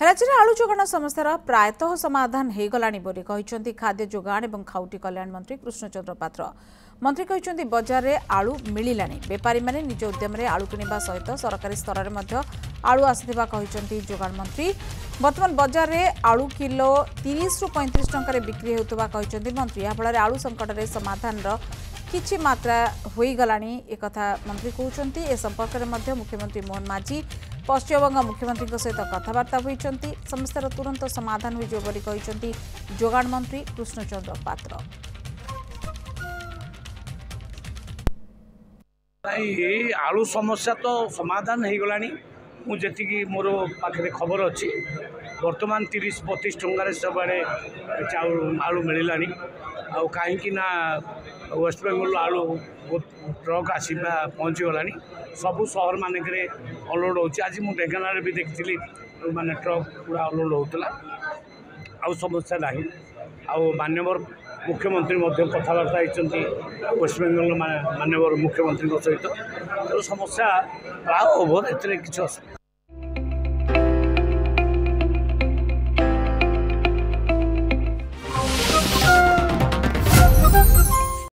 राज्य में आलू जोगाण समस्या प्रायतः समाधान हो गलानी बोली कहते खाद्य जोगाण और खाउटी कल्याण मंत्री कृष्णचंद्र पात्र। मंत्री कहते बजार में आलू मिलानी बेपारी मैंने निज उद्यम आलू किणवा सहित सरकारी स्तर में आलू आसाथिबा कहते जोगाण मंत्री। वर्तमान बजार में आलू किलो 30 रु 35 टंकार बिक्री होता कहते मंत्री। या फल आलू संकट में समाधान किछि मात्रा हो गलानी एक मंत्री कहते। ए संपर्क में मुख्यमंत्री मोहन माझी पश्चिमबंग मुख्यमंत्री सहित कथबार्ता होती। समस्या तुरंत समाधान हो कहते जोगाण मंत्री कृष्णचंद्र पात्र। आलू समस्या तो समाधान हो गलानी मुझे मोर पाखे खबर अच्छी वर्तमान 30-32 टंकार सब आड़े चाउल आलू मिलानी आ कहीं वेस्ट बेंगल आलू ट्रक आसवा पहुँची गलानी सबू सहर मानक अनलोड हो। आज मुझे ढेंकानाल भी देखी माने ट्रक पूरा अनलोड होता आउ समस्या ना मान्यवर मुख्यमंत्री कथबार्ता होती वेस्ट बेंगल मान्यवर मुख्यमंत्री सहित तो समस्या प्राय ओभर ए किसी असुविधा।